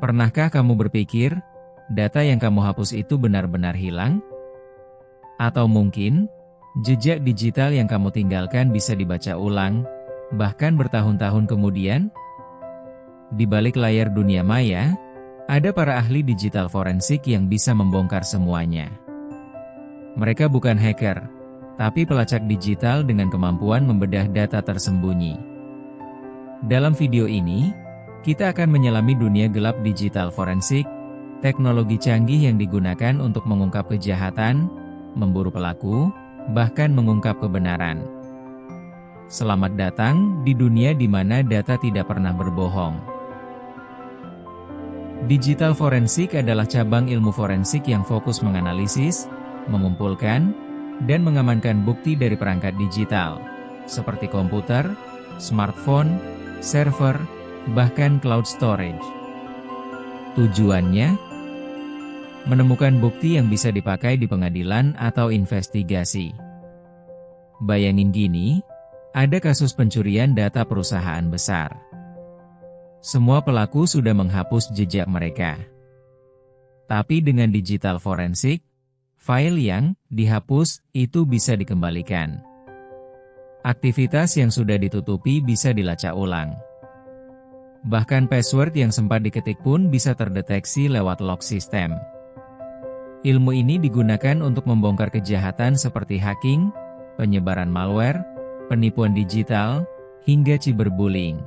Pernahkah kamu berpikir, data yang kamu hapus itu benar-benar hilang? Atau mungkin, jejak digital yang kamu tinggalkan bisa dibaca ulang, bahkan bertahun-tahun kemudian? Di balik layar dunia maya, ada para ahli digital forensik yang bisa membongkar semuanya. Mereka bukan hacker, tapi pelacak digital dengan kemampuan membedah data tersembunyi. Dalam video ini, kita akan menyelami dunia gelap digital forensik, teknologi canggih yang digunakan untuk mengungkap kejahatan, memburu pelaku, bahkan mengungkap kebenaran. Selamat datang di dunia di mana data tidak pernah berbohong. Digital forensik adalah cabang ilmu forensik yang fokus menganalisis, mengumpulkan, dan mengamankan bukti dari perangkat digital, seperti komputer, smartphone, server, bahkan cloud storage. Tujuannya, menemukan bukti yang bisa dipakai di pengadilan atau investigasi. Bayangin gini, ada kasus pencurian data perusahaan besar. Semua pelaku sudah menghapus jejak mereka. Tapi dengan digital forensik, file yang dihapus itu bisa dikembalikan. Aktivitas yang sudah ditutupi bisa dilacak ulang. Bahkan password yang sempat diketik pun bisa terdeteksi lewat log sistem. Ilmu ini digunakan untuk membongkar kejahatan seperti hacking, penyebaran malware, penipuan digital, hingga cyberbullying.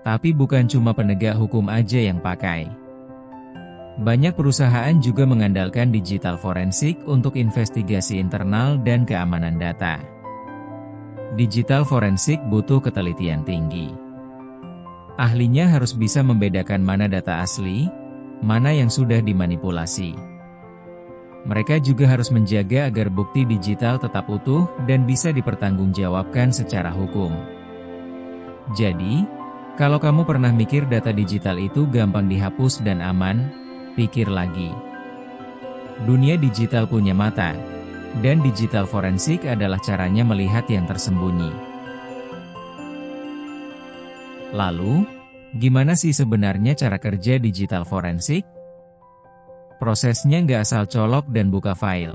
Tapi bukan cuma penegak hukum aja yang pakai. Banyak perusahaan juga mengandalkan digital forensik untuk investigasi internal dan keamanan data. Digital forensik butuh ketelitian tinggi. Ahlinya harus bisa membedakan mana data asli, mana yang sudah dimanipulasi. Mereka juga harus menjaga agar bukti digital tetap utuh dan bisa dipertanggungjawabkan secara hukum. Jadi, kalau kamu pernah mikir data digital itu gampang dihapus dan aman, pikir lagi. Dunia digital punya mata, dan digital forensik adalah caranya melihat yang tersembunyi. Lalu, gimana sih sebenarnya cara kerja digital forensik? Prosesnya nggak asal colok dan buka file.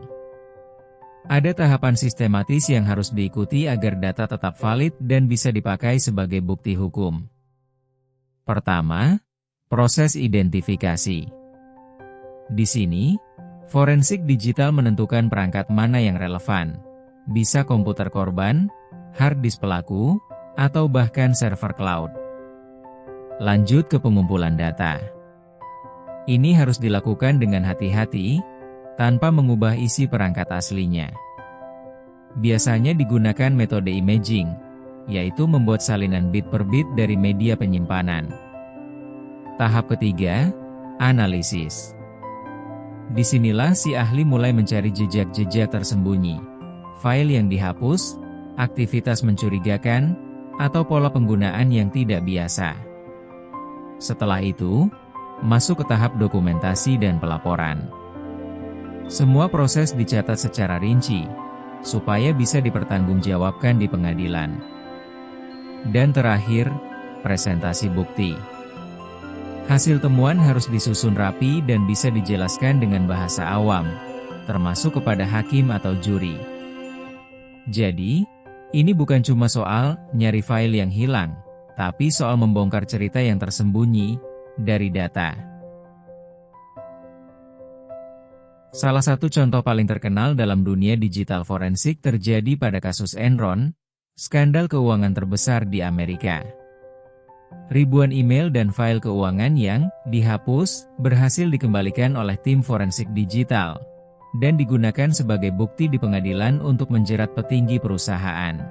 Ada tahapan sistematis yang harus diikuti agar data tetap valid dan bisa dipakai sebagai bukti hukum. Pertama, proses identifikasi. Di sini, forensik digital menentukan perangkat mana yang relevan. Bisa komputer korban, hard disk pelaku, atau bahkan server cloud. Lanjut ke pengumpulan data. Ini harus dilakukan dengan hati-hati, tanpa mengubah isi perangkat aslinya. Biasanya digunakan metode imaging, yaitu membuat salinan bit per bit dari media penyimpanan. Tahap ketiga, analisis. Disinilah si ahli mulai mencari jejak-jejak tersembunyi, file yang dihapus, aktivitas mencurigakan, atau pola penggunaan yang tidak biasa. Setelah itu, masuk ke tahap dokumentasi dan pelaporan. Semua proses dicatat secara rinci, supaya bisa dipertanggungjawabkan di pengadilan. Dan terakhir, presentasi bukti. Hasil temuan harus disusun rapi dan bisa dijelaskan dengan bahasa awam, termasuk kepada hakim atau juri. Jadi, ini bukan cuma soal nyari file yang hilang, tapi soal membongkar cerita yang tersembunyi dari data. Salah satu contoh paling terkenal dalam dunia digital forensik terjadi pada kasus Enron, skandal keuangan terbesar di Amerika. Ribuan email dan file keuangan yang dihapus berhasil dikembalikan oleh tim forensik digital dan digunakan sebagai bukti di pengadilan untuk menjerat petinggi perusahaan.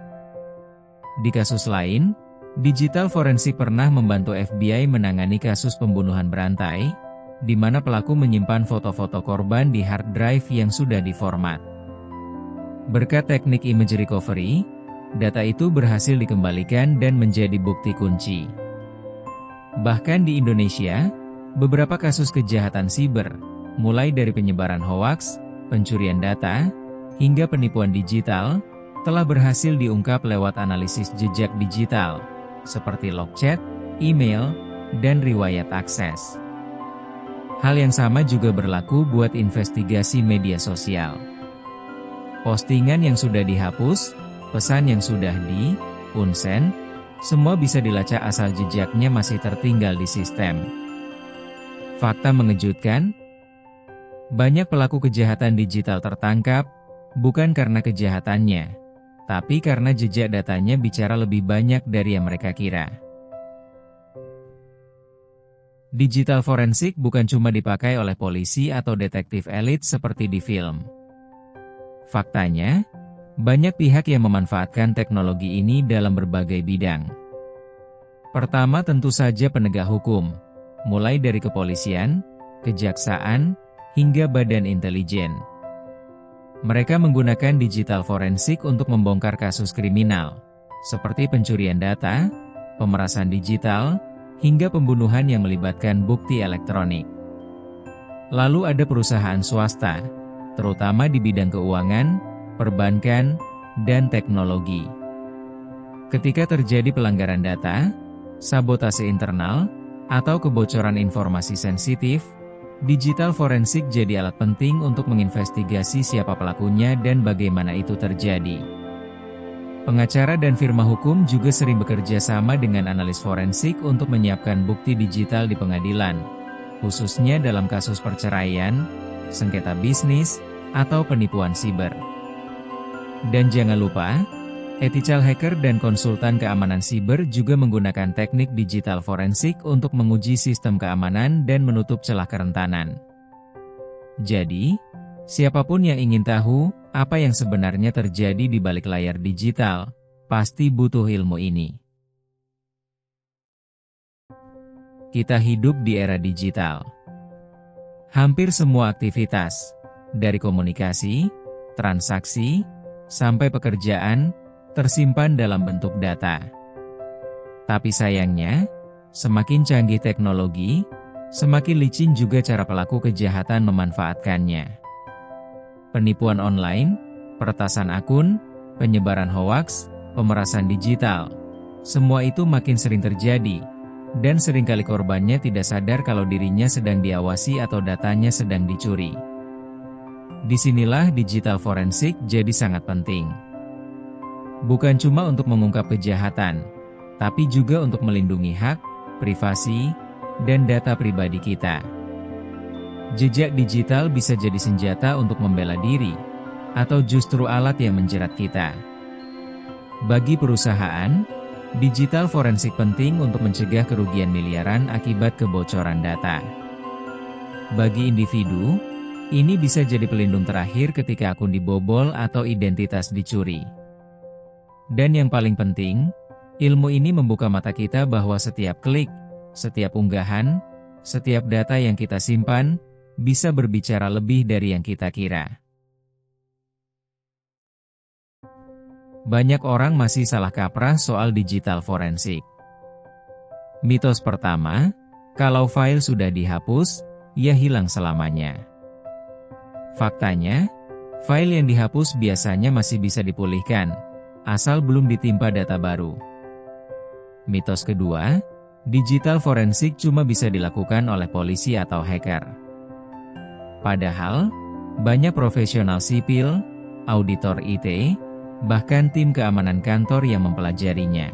Di kasus lain, digital forensik pernah membantu FBI menangani kasus pembunuhan berantai, di mana pelaku menyimpan foto-foto korban di hard drive yang sudah diformat. Berkat teknik image recovery, data itu berhasil dikembalikan dan menjadi bukti kunci. Bahkan di Indonesia, beberapa kasus kejahatan siber, mulai dari penyebaran hoaks, pencurian data, hingga penipuan digital, telah berhasil diungkap lewat analisis jejak digital, seperti log chat, email, dan riwayat akses. Hal yang sama juga berlaku buat investigasi media sosial. Postingan yang sudah dihapus, pesan yang sudah di-unsend, semua bisa dilacak asal jejaknya masih tertinggal di sistem. Fakta mengejutkan, banyak pelaku kejahatan digital tertangkap, bukan karena kejahatannya, tapi karena jejak datanya bicara lebih banyak dari yang mereka kira. Digital forensik bukan cuma dipakai oleh polisi atau detektif elit seperti di film. Faktanya, banyak pihak yang memanfaatkan teknologi ini dalam berbagai bidang. Pertama tentu saja penegak hukum, mulai dari kepolisian, kejaksaan, hingga badan intelijen. Mereka menggunakan digital forensik untuk membongkar kasus kriminal, seperti pencurian data, pemerasan digital, hingga pembunuhan yang melibatkan bukti elektronik. Lalu ada perusahaan swasta, terutama di bidang keuangan, perbankan, dan teknologi. Ketika terjadi pelanggaran data, sabotase internal, atau kebocoran informasi sensitif, digital forensik jadi alat penting untuk menginvestigasi siapa pelakunya dan bagaimana itu terjadi. Pengacara dan firma hukum juga sering bekerja sama dengan analis forensik untuk menyiapkan bukti digital di pengadilan, khususnya dalam kasus perceraian, sengketa bisnis, atau penipuan siber. Dan jangan lupa, ethical hacker dan konsultan keamanan siber juga menggunakan teknik digital forensik untuk menguji sistem keamanan dan menutup celah kerentanan. Jadi, siapapun yang ingin tahu apa yang sebenarnya terjadi di balik layar digital, pasti butuh ilmu ini. Kita hidup di era digital. Hampir semua aktivitas, dari komunikasi, transaksi, sampai pekerjaan, tersimpan dalam bentuk data. Tapi sayangnya, semakin canggih teknologi, semakin licin juga cara pelaku kejahatan memanfaatkannya. Penipuan online, peretasan akun, penyebaran hoaks, pemerasan digital, semua itu makin sering terjadi, dan seringkali korbannya tidak sadar kalau dirinya sedang diawasi atau datanya sedang dicuri. Disinilah digital forensik jadi sangat penting. Bukan cuma untuk mengungkap kejahatan, tapi juga untuk melindungi hak, privasi, dan data pribadi kita. Jejak digital bisa jadi senjata untuk membela diri, atau justru alat yang menjerat kita. Bagi perusahaan, digital forensik penting untuk mencegah kerugian miliaran akibat kebocoran data. Bagi individu, ini bisa jadi pelindung terakhir ketika akun dibobol atau identitas dicuri. Dan yang paling penting, ilmu ini membuka mata kita bahwa setiap klik, setiap unggahan, setiap data yang kita simpan, bisa berbicara lebih dari yang kita kira. Banyak orang masih salah kaprah soal digital forensik. Mitos pertama, kalau file sudah dihapus, ia hilang selamanya. Faktanya, file yang dihapus biasanya masih bisa dipulihkan, asal belum ditimpa data baru. Mitos kedua, digital forensik cuma bisa dilakukan oleh polisi atau hacker. Padahal, banyak profesional sipil, auditor IT, bahkan tim keamanan kantor yang mempelajarinya.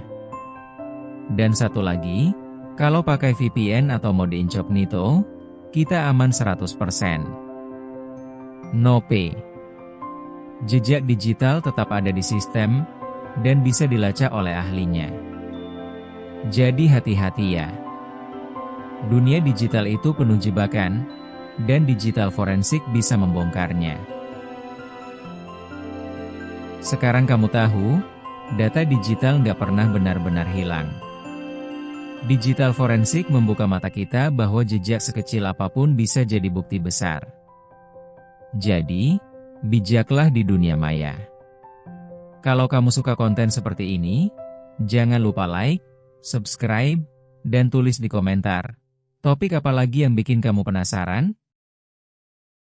Dan satu lagi, kalau pakai VPN atau mode incognito, kita aman 100%. No P. Jejak digital tetap ada di sistem, dan bisa dilacak oleh ahlinya. Jadi hati-hati ya. Dunia digital itu penuh jebakan, dan digital forensik bisa membongkarnya. Sekarang kamu tahu, data digital nggak pernah benar-benar hilang. Digital forensik membuka mata kita bahwa jejak sekecil apapun bisa jadi bukti besar. Jadi, bijaklah di dunia maya. Kalau kamu suka konten seperti ini, jangan lupa like, subscribe, dan tulis di komentar. Topik apa lagi yang bikin kamu penasaran?